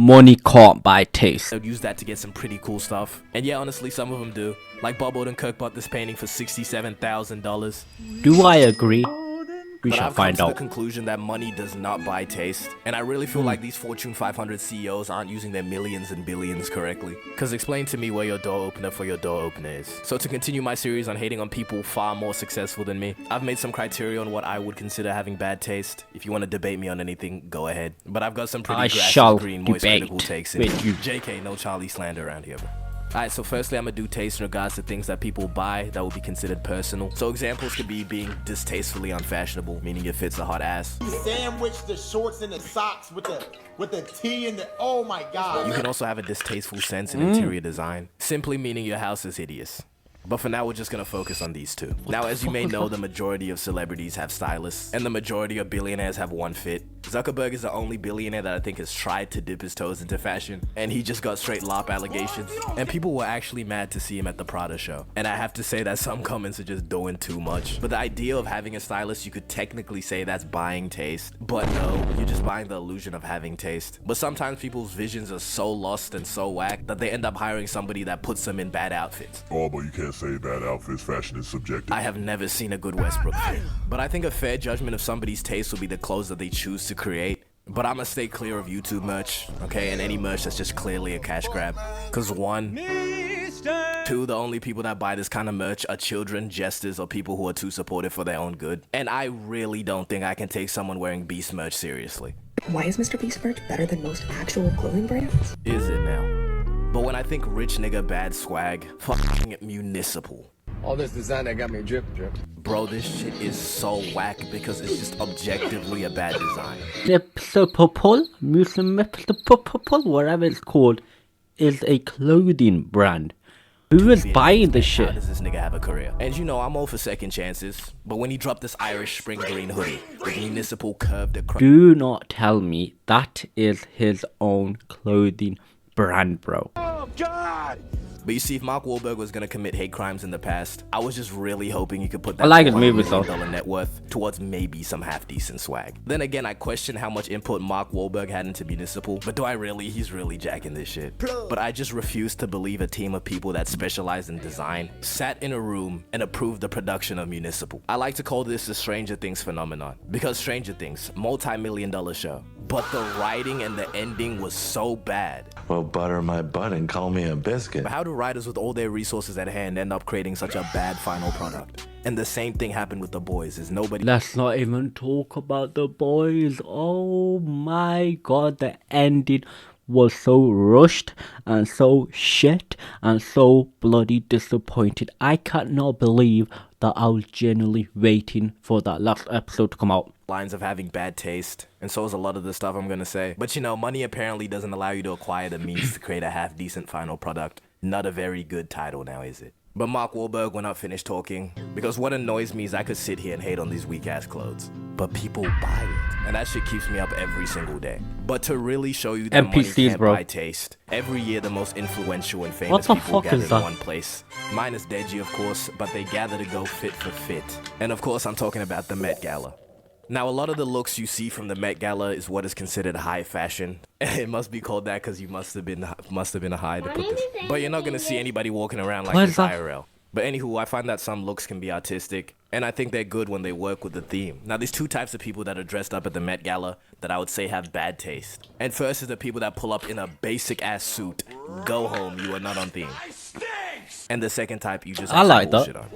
Money can't buy taste. They'd use that to get some pretty cool stuff. And yeah, honestly, some of them do. Like Bob Odenkirk bought this painting for $67,000. Do I agree? We But shall I've come find to the out. conclusion that money does not buy taste. And I really feel like these Fortune 500 CEOs aren't using their millions and billions correctly. Cause explain to me where your door opener for your door opener is. So to continue my series on hating on people far more successful than me, I've made some criteria on what I would consider having bad taste. If you want to debate me on anything, go ahead. But I've got some pretty shall grassy green, moist, debate critical takes in with you. JK, no Charlie slander around here, bro. Alright, so firstly, I'm gonna do taste in regards to things that people buy that would be considered personal. So examples could be being distastefully unfashionable, meaning your fit's a hot ass. Sandwich the shorts and the socks with the tee and the, oh my god. You can also have a distasteful sense in interior design, simply meaning your house is hideous. But for now, we're just gonna focus on these two. Now, as you may know, the majority of celebrities have stylists, and the majority of billionaires have one fit. Zuckerberg is the only billionaire that I think has tried to dip his toes into fashion, and he just got straight LARP allegations. And people were actually mad to see him at the Prada show. And I have to say that some comments are just doing too much. But the idea of having a stylist, you could technically say that's buying taste. But no, you're just buying the illusion of having taste. But sometimes people's visions are so lost and so whack that they end up hiring somebody that puts them in bad outfits. Oh, but you can't say bad outfits. Fashion is subjective. I have never seen a good Westbrook fit. But I think a fair judgment of somebody's taste will be the clothes that they choose to create. But I'ma stay clear of YouTube merch, okay? And any merch that's just clearly a cash grab. Cause one, two, the only people that buy this kind of merch are children, jesters, or people who are too supportive for their own good. And I really don't think I can take someone wearing Beast merch seriously. Why is Mr. Beast merch better than most actual clothing brands? Is it now? But when I think rich nigga bad swag, fucking Municipal. All this design that got me drip. Bro, this shit is so whack because it's just objectively a bad design. Municipal, whatever it's called, is a clothing brand. Who is buying this How shit? does this nigga have a career? And you know, I'm all for second chances, but when he dropped this Irish spring green hoodie with Municipal curved across... Do not tell me that is his own clothing brand, bro. But you see, if Mark Wahlberg was gonna commit hate crimes in the past, I was just really hoping he could put that I like his $400 movies, though. million net worth towards maybe some half-decent swag. Then again, I question how much input Mark Wahlberg had into Municipal, but do I really? He's really jacking this shit. But I just refuse to believe a team of people that specialize in design sat in a room and approved the production of Municipal. I like to call this the Stranger Things phenomenon, because Stranger Things, multi-million-dollar show, but the writing and the ending was so bad. Well, butter my butt and call me a biscuit. But how do writers with all their resources at hand end up creating such a bad final product? And the same thing happened with The Boys, is nobody... Let's not even talk about The Boys. Oh my god, the ending was so rushed and so shit and so bloody disappointed. I cannot believe that I was genuinely waiting for that last episode to come out. Lines of having bad taste, and so is a lot of the stuff I'm gonna say. But you know, money apparently doesn't allow you to acquire the means to create a half-decent final product. Not a very good title now, is it? But Mark Wahlberg, when I finished talking, because what annoys me is I could sit here and hate on these weak-ass clothes, but people buy it, and that shit keeps me up every single day. But to really show you that money NPCs, can't bro. buy taste, every year the most influential and famous What the people fuck gather is in that? one place. Minus Deji, of course, but they gather to go fit for fit. And of course, I'm talking about the Met Gala. Now, a lot of the looks you see from the Met Gala is what is considered high fashion. It must be called that because you must have been a high to put this. But you're not gonna see anybody walking around like What this is that? IRL. But anywho, I find that some looks can be artistic, and I think they're good when they work with the theme. Now, there's two types of people that are dressed up at the Met Gala that I would say have bad taste. And first is the people that pull up in a basic-ass suit. Go home, you are not on theme. And the second type, you just I have some like that. bullshit on.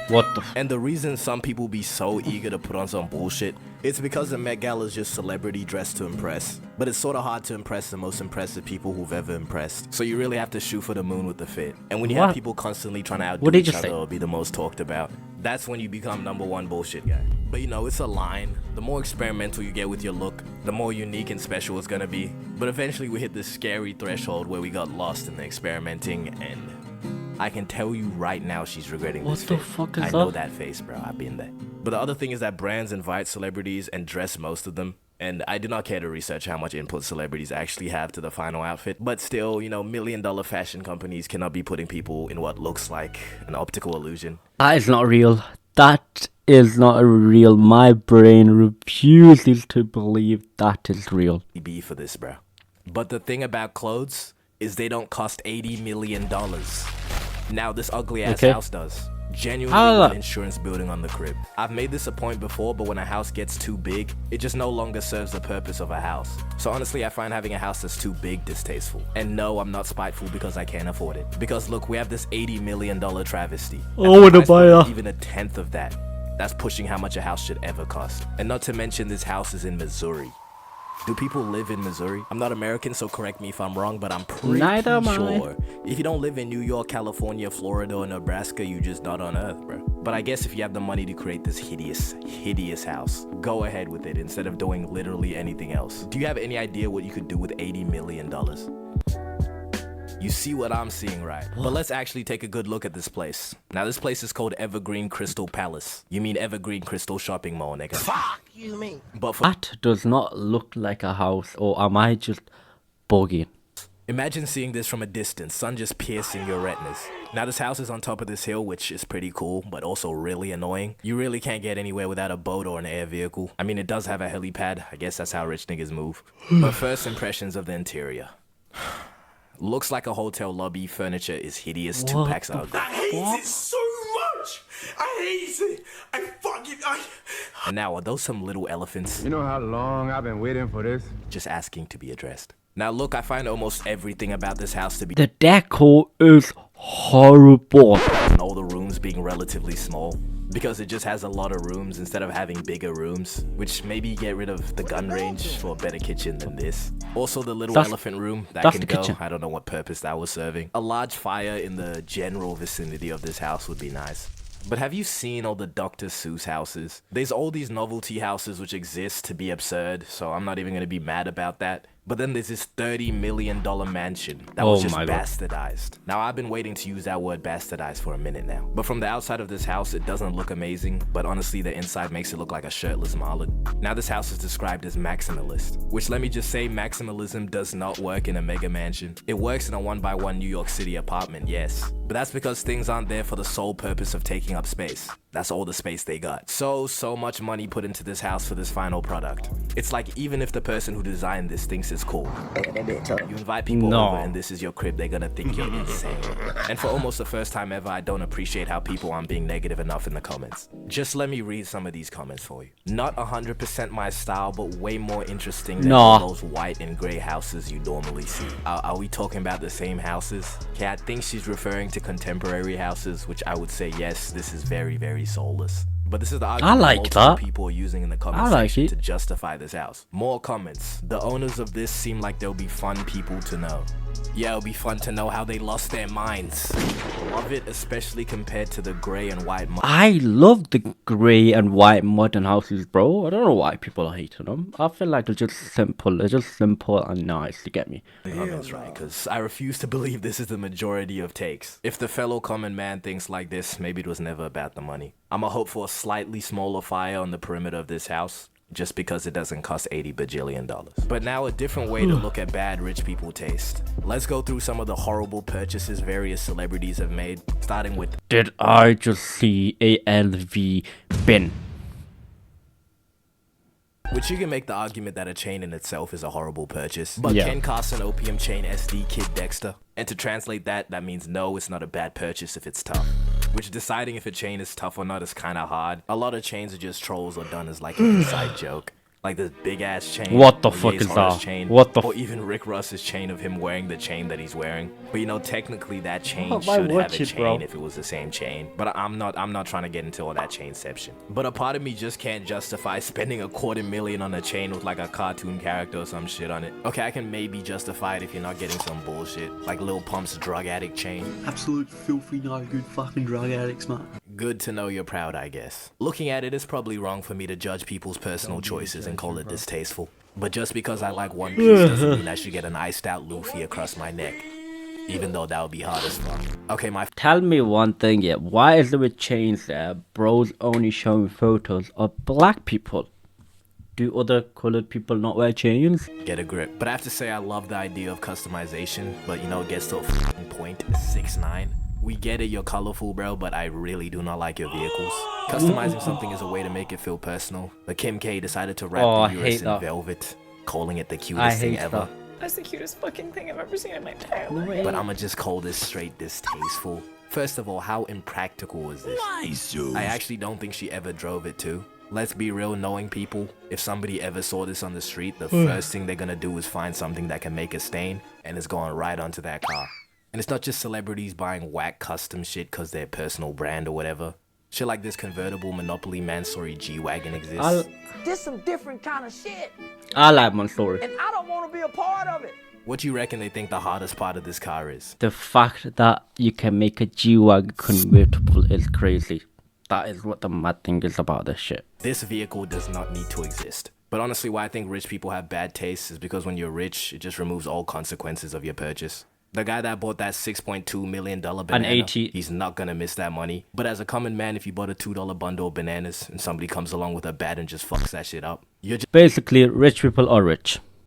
What the And the reason some people be so eager to put on some bullshit, it's because the Met Gala is just celebrity dressed to impress. But it's sort of hard to impress the most impressive people who've ever impressed. So you really have to shoot for the moon with the fit. And when you have What? people constantly trying to outdo What did each you other say? or be the most talked about, that's when you become #1 bullshit guy. But you know, it's a line. The more experimental you get with your look, the more unique and special it's gonna be. But eventually we hit this scary threshold where we got lost in the experimenting, and I can tell you right now she's regretting What this the fit. fuck is I know that? that face, bro. I've been there. But the other thing is that brands invite celebrities and dress most of them. And I did not care to research how much input celebrities actually have to the final outfit. But still, you know, million-dollar fashion companies cannot be putting people in what looks like an optical illusion. That is not real. That is not real. My brain refuses to believe that is real. Be for this, bro. But the thing about clothes is they don't cost $80 million. Now this ugly ass house does. Genuinely want insurance building on the crib. I've made this a point before, but when a house gets too big, it just no longer serves the purpose of a house. So honestly, I find having a house that's too big distasteful. And no, I'm not spiteful because I can't afford it. Because look, we have this $80 million travesty. I wanna buy a... Even a tenth of that. That's pushing how much a house should ever cost. And not to mention this house is in Missouri. Do people live in Missouri? I'm not American, so correct me if I'm wrong, but I'm pretty sure if you don't live in New York, California, Florida, or Nebraska, you just not on Earth, bro. But I guess if you have the money to create this hideous house, go ahead with it instead of doing literally anything else. Do you have any idea what you could do with $80 million? You see what I'm seeing, right? But let's actually take a good look at this place. Now, this place is called Evergreen Crystal Palace. You mean Evergreen Crystal Shopping Mall, nigga. Fuck you mean. But that does not look like a house, or am I just bugging? Imagine seeing this from a distance, sun just piercing your retinas. Now this house is on top of this hill, which is pretty cool, but also really annoying. You really can't get anywhere without a boat or an air vehicle. I mean, it does have a helipad. I guess that's how rich niggas move. But first impressions of the interior. Looks like a hotel lobby. Furniture is hideous. What 2 packs ugly. I hate it so much. I hate it. And now, are those some little elephants? You know how long I've been waiting for this? Just asking to be addressed. Now look, I find almost everything about this house to be... The decor is horrible. And all the rooms being relatively small. Because it just has a lot of rooms instead of having bigger rooms. Which maybe get rid of the gun range for a better kitchen than this. Also the little elephant room, that can go. Kitchen. I don't know what purpose that was serving. A large fire in the general vicinity of this house would be nice. But have you seen all the Dr. Seuss houses? There's all these novelty houses which exist to be absurd, so I'm not even going to be mad about that. But then there's this $30 million mansion that was just bastardized. Now, I've been waiting to use that word bastardized for a minute now. But from the outside of this house, it doesn't look amazing. But honestly, the inside makes it look like a shirtless Marlin. Now, this house is described as maximalist. Which, let me just say, maximalism does not work in a mega mansion. It works in a 1x1 New York City apartment, yes. But that's because things aren't there for the sole purpose of taking up space. That's all the space they got. So much money put into this house for this final product. It's like even if the person who designed this thinks it's cool, you invite people over and this is your crib, they're gonna think you're insane. And for almost the first time ever, I don't appreciate how people aren't being negative enough in the comments. Just let me read some of these comments for you. Not 100% my style, but way more interesting than all those white and gray houses you normally see. Are we talking about the same houses? Okay, I think she's referring to contemporary houses, which I would say yes, this is very, very soulless. But this is the argument people are using in the comment section to justify this house. More comments. The owners of this seem like they'll be fun people to know. Yeah, it'll be fun to know how they lost their minds. Love it, especially compared to the gray and white. I love the gray and white modern houses, bro. I don't know why people are hating them. I feel like they're just simple. They're just simple and nice, you get me? Yeah, that's right, because I refuse to believe this is the majority of takes. If the fellow common man thinks like this, maybe it was never about the money. I'ma hope for a slightly smaller fire on the perimeter of this house, just because it doesn't cost $80 bajillion. But now a different way to look at bad rich people taste. Let's go through some of the horrible purchases various celebrities have made, starting with... Did I just see a LV bin? Which you can make the argument that a chain in itself is a horrible purchase. But Ken Carson opium chain SD Kid Dexter. And to translate that, that means no, it's not a bad purchase if it's tough. Which deciding if a chain is tough or not is kind of hard. A lot of chains are just trolls or done as like an inside joke. Like this big ass chain. What the fuck is that? Chain, or even Rick Ross's chain of him wearing the chain that he's wearing. But you know, technically that chain should have a chain if it was the same chain. But I'm not trying to get into all that chainception. But a part of me just can't justify spending $250,000 on a chain with like a cartoon character or some shit on it. Okay, I can maybe justify it if you're not getting some bullshit. Like Lil Pump's drug addict chain. Absolute filthy no good fucking drug addicts, man. Good to know you're proud, I guess. Looking at it, it's probably wrong for me to judge people's personal choices and call it distasteful. But just because I like One Piece doesn't mean I should get an iced out Luffy across my neck. Even though that would be hard as fuck. Okay, Tell me one thing, yeah. Why is there with chains there? Bros only showing photos of black people. Do other colored people not wear chains? Get a grip. But I have to say I love the idea of customization. But you know, it gets to a f***ing point. 6'9". We get it, you're colorful, bro, but I really do not like your vehicles. Customizing something is a way to make it feel personal. But Kim K decided to wrap the Urus in velvet, calling it the cutest thing ever. That's the cutest fucking thing I've ever seen in my entire life. But I'ma just call this straight distasteful. First of all, how impractical is this? I actually don't think she ever drove it too. Let's be real, knowing people, if somebody ever saw this on the street, the first thing they're gonna do is find something that can make a stain, and it's going right onto that car. And it's not just celebrities buying whack custom shit cause their personal brand or whatever. Shit like this convertible Monopoly Mansory G-Wagon exists. This some different kind of shit, I like Mansory. and I don't want to be a part of it. What do you reckon they think the hardest part of this car is? The fact that you can make a G-Wagon convertible is crazy. That is what the mad thing is about this shit. This vehicle does not need to exist. But honestly, why I think rich people have bad taste is because when you're rich, it just removes all consequences of your purchase. The guy that bought that $6.2 million banana, he's not gonna miss that money. But as a common man, if you bought a $2 bundle of bananas and somebody comes along with a bat and just fucks that shit up, you're just Basically, rich people are rich.